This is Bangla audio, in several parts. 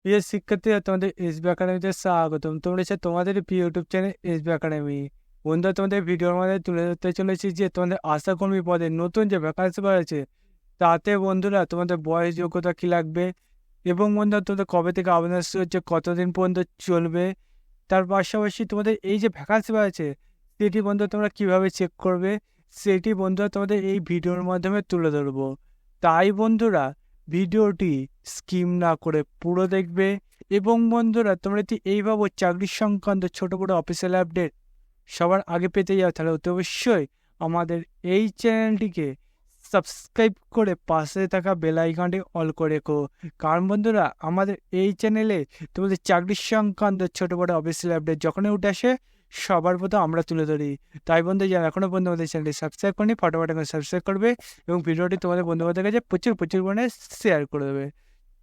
প্রিয় শিক্ষার্থীরা, তোমাদের এসবি একাডেমিতে স্বাগতম। তোমরা তোমাদের প্রিয় ইউটিউব চ্যানেল এসবি একাডেমি। বন্ধুরা, তোমাদের ভিডিওর মধ্যে তুলে ধরতে চলেছি যে তোমাদের আশাকর্মী পদে নতুন যে ভ্যাকান্সি বেরোচ্ছে, তাতে বন্ধুরা তোমাদের বয়স যোগ্যতা কী লাগবে এবং বন্ধুরা তোমাদের কবে থেকে আবেদন শুরু হচ্ছে, কতদিন পর্যন্ত চলবে, তার পাশাপাশি তোমাদের এই যে ভ্যাকান্সি বেরোচ্ছে সেটি বন্ধুরা তোমরা কীভাবে চেক করবে, সেটি বন্ধুরা তোমাদের এই ভিডিওর মাধ্যমে তুলে ধরবো। তাই বন্ধুরা ভিডিওটি স্কিপ না করে পুরো দেখবে এবং বন্ধুরা তোমরা যদি এইভাবে চাকরির সংক্রান্ত ছোট বড় অফিসিয়াল আপডেট সবার আগে পেতে যাও, তাহলে অতি অবশ্যই আমাদের এই চ্যানেলটিকে সাবস্ক্রাইব করে পাশে থাকা বেল আইকনটি অল করে রেখো। কারণ বন্ধুরা আমাদের এই চ্যানেলে তোমাদের চাকরির সংক্রান্ত ছোট বড় অফিসিয়াল আপডেট যখনই উঠে আসে সবার প্রথম আমরা তুলে ধরি। তাই বন্ধু যারা এখনও বন্ধু আমাদের চ্যানেলটি সাবস্ক্রাইব করেনি, ফটোফট করে সাবস্ক্রাইব করবে এবং ভিডিওটি তোমাদের বন্ধুবান্ধবের কাছে প্রচুর পরিমাণে শেয়ার করে দেবে।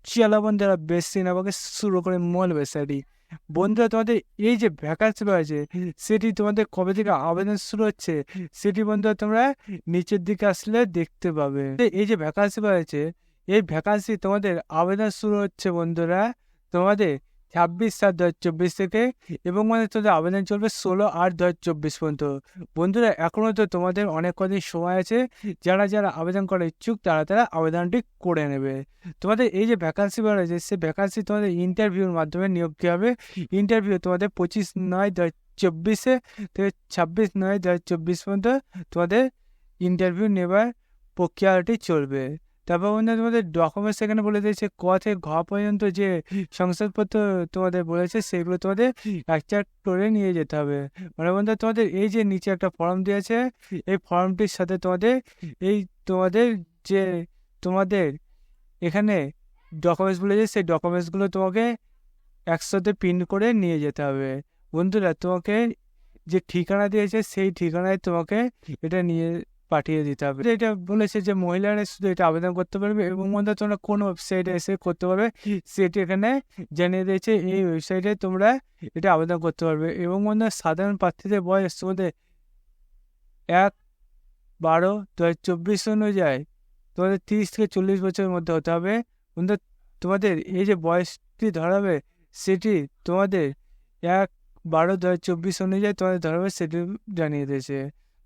চলো বন্ধুরা বেশি না বকে শুরু করে মূল বিষয়টি। বন্ধুরা তোমাদের এই যে ভ্যাকান্সি রয়েছে সেটি তোমাদের কবে থেকে আবেদন শুরু হচ্ছে সেটি বন্ধুরা তোমরা নিচের দিকে আসলে দেখতে পাবে। এই যে ভ্যাকান্সি রয়েছে এই ভ্যাকান্সি তোমাদের আবেদন শুরু হচ্ছে বন্ধুরা তোমাদের 26/7/2024 থেকে এবং তোমাদের আবেদন চলবে 16/8/2024 পর্যন্ত। বন্ধুরা এখনও তো তোমাদের অনেক কদিন সময় আছে, যারা যারা আবেদন করার ইচ্ছুক তারা আবেদনটি করে নেবে। তোমাদের এই যে ভ্যাকান্সি বেরোচ্ছে সেই ভ্যাকান্সি তোমাদের ইন্টারভিউর মাধ্যমে নিয়োগ দেওয়া হবে। ইন্টারভিউ তোমাদের 25/9/2024 থেকে 26/9/2024 পর্যন্ত তোমাদের ইন্টারভিউ নেবার প্রক্রিয়াটি চলবে। তারপর বন্ধু তোমাদের ডকুমেন্টস এখানে বলে দিয়েছে ক থেকে ঘ পর্যন্ত যে সংসদপত্র তোমাদের বলেছে সেগুলো তোমাদের একটা করে নিয়ে যেতে হবে। মানে বন্ধু তোমাদের এই যে নিচে একটা ফর্ম দিয়েছে এই ফর্মটির সাথে তোমাদের যে তোমাদের এখানে ডকুমেন্টস বলেছে সেই ডকুমেন্টসগুলো তোমাকে একসাথে প্রিন্ট করে নিয়ে যেতে হবে। বন্ধুরা তোমাকে যে ঠিকানা দিয়েছে সেই ঠিকানায় তোমাকে এটা নিয়ে পাঠিয়ে দিতে হবে। এটা বলেছে যে মহিলারা শুধু এটা আবেদন করতে পারবে এবং বন্ধুরা তোমরা কোন ওয়েবসাইটে এসে করতে পারবে সেটি এখানে জানিয়ে দিয়েছে। এই ওয়েবসাইটে তোমরা এটা আবেদন করতে পারবে এবং বন্ধুরা সাধারণ প্রার্থীদের বয়স তোমাদের 1/12/2024 অনুযায়ী তোমাদের 30 থেকে 40 বছরের মধ্যে হতে হবে। বন্ধুরা তোমাদের এই যে বয়সটি ধরাবে সেটি তোমাদের 1/12/2024 অনুযায়ী তোমাদের ধরাবে সেটি জানিয়ে দিয়েছে।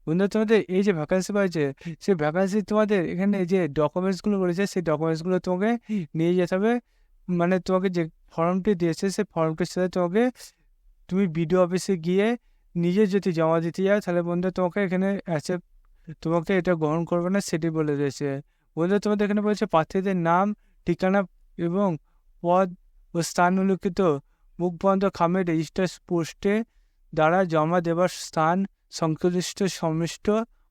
বন্ধুরা তোমাদের এই যে ভ্যাকান্সি পাইছে সেই ভ্যাকান্সি তোমাদের এখানে যে ডকুমেন্টসগুলো বলেছে সেই ডকুমেন্টসগুলো তোমাকে নিয়ে যেতে হবে। মানে তোমাকে যে ফর্মটি দিয়েছে সেই ফর্মটির সাথে তুমি বিডিও অফিসে গিয়ে নিজে যদি জমা দিতে যাও তাহলে বন্ধুরা তোমাকে এখানে তোমাকে এটা গ্রহণ করবে না সেটি বলে দিয়েছে। বন্ধুরা তোমাদের এখানে বলেছে প্রার্থীদের নাম, ঠিকানা এবং পদ ও স্থান উল্লিখিত মুখবন্ধ খামে রেজিস্টার পোস্টে দ্বারা জমা দেবার স্থান সংশ্লিষ্ট সমিষ্ট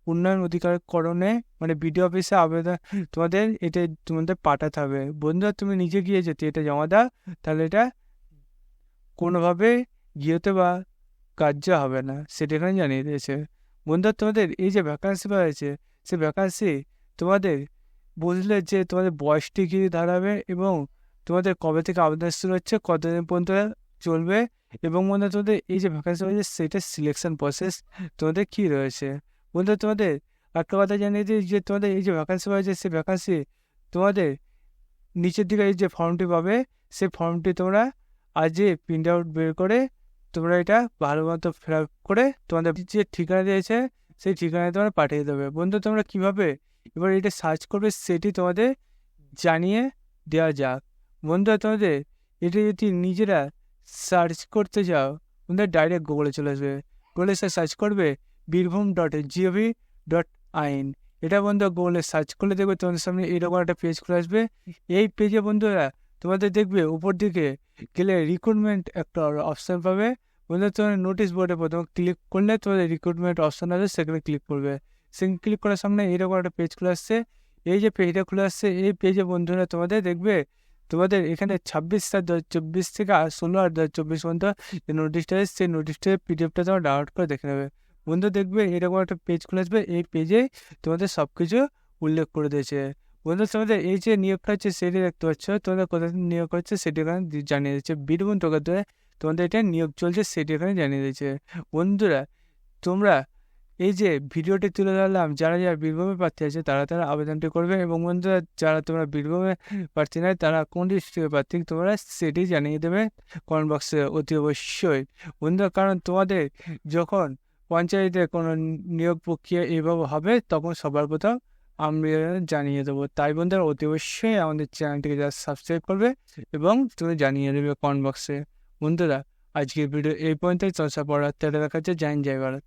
উন্নয়ন অধিকারকরণে মানে বিডিও অফিসে আবেদন তোমাদের পাঠাতে হবে। বন্ধুরা তুমি নিজে গিয়ে যদি এটা জমা দাও তাহলে এটা কোনোভাবে গিয়েতে বা কার্য হবে না সেটা এখানে জানিয়ে দিয়েছে। বন্ধুরা তোমাদের এই যে ভ্যাকান্সি রয়েছে সেই ভ্যাকান্সি তোমাদের বুঝলে যে তোমাদের বয়সটি কী দাঁড়াবে এবং তোমাদের কবে থেকে আবেদন শুরু হচ্ছে, কতদিন পর্যন্ত চলবে এবং বন্ধুরা তোমাদের এই যে ভ্যাকান্সি রয়েছে সেটা সিলেকশন প্রসেস তোমাদের কী রয়েছে। বন্ধুরা তোমাদের একটা কথা জানিয়ে দিই যে তোমাদের এই যে ভ্যাকান্সি রয়েছে সেই ভ্যাকান্সি তোমাদের নিচের দিকে এই যে ফর্মটি পাবে সেই ফর্মটি তোমরা আজই প্রিন্ট আউট বের করে তোমরা এটা ভালো মতো ফিল আপ করে তোমাদের যে ঠিকানা দিয়েছে সেই ঠিকানায় তোমরা পাঠিয়ে দেবে। বন্ধু তোমরা কীভাবে এবার এটা সার্চ করবে সেটি তোমাদের জানিয়ে দেওয়া যাক। বন্ধুরা তোমাদের এটা যদি নিজেরা সার্চ করতে যাও বন্ধুরা ডাইরেক্ট গুগলে চলে আসবে। গুগলে সার্চ করবে birbhum.gov.in। এটা বন্ধু গুগলে সার্চ করলে দেখবে তোমাদের সামনে এরকম একটা পেজ খুলে আসবে। এই পেজে বন্ধুরা তোমাদের দেখবে উপর দিকে গেলে রিক্রুটমেন্ট একটা অপশান পাবে। বন্ধুরা তোমাদের নোটিশ বোর্ডে প্রথমে ক্লিক করলে তোমাদের রিক্রুটমেন্ট অপশান আছে সেখানে ক্লিক করবে। সেখানে ক্লিক করার সামনে এরকম একটা পেজ খুলে আসছে। এই যে পেজটা খুলে আসছে এই পেজে বন্ধুরা তোমাদের দেখবে তোমাদের এখানে 26/7/2024 থেকে 16/8/2024 পর্যন্ত যে নোটিশটা এসছে সেই নোটিশটা পিডিএফটা তোমরা ডাউনলোড করে দেখে নেবে। বন্ধু দেখবে এরকম একটা পেজ খুলে আসবে। এই পেজে তোমাদের সব কিছু উল্লেখ করে দিয়েছে। বন্ধু তোমাদের এই যে নিয়োগটা হচ্ছে সেটি দেখতে পাচ্ছ, তোমাদের কোথায় নিয়োগ হচ্ছে সেটি এখানে জানিয়ে দিচ্ছে। বীরভূম টোকাতে তোমাদের এটা নিয়োগ চলছে সেটি এখানে জানিয়ে দিচ্ছে। বন্ধুরা তোমরা এই যে ভিডিওটি তুলে ধরলাম, যারা বীরভূমে প্রার্থী আছে তারা আবেদনটি করবে, এবং বন্ধুরা যারা তোমরা বীরভূমে প্রার্থী নয় তারা কোন ডিস্ট্রিক্টের প্রার্থী তোমরা সেটি জানিয়ে দেবে কমেন্ট বক্সে অতি অবশ্যই বন্ধুরা। কারণ তোমাদের যখন পঞ্চায়েতে কোনো নিয়োগ প্রক্রিয়া এইভাবে হবে তখন সবার প্রথম আমরা জানিয়ে দেবো। তাই বন্ধুরা অতি অবশ্যই আমাদের চ্যানেলটিকে যারা সাবস্ক্রাইব করবে এবং তুমি জানিয়ে দেবে কমেন্ট বক্সে। বন্ধুরা আজকের ভিডিও এই পর্যন্তই, চর্চা পড়ার দেখা যাচ্ছে। জয় হিন্দ, জয় ভারত।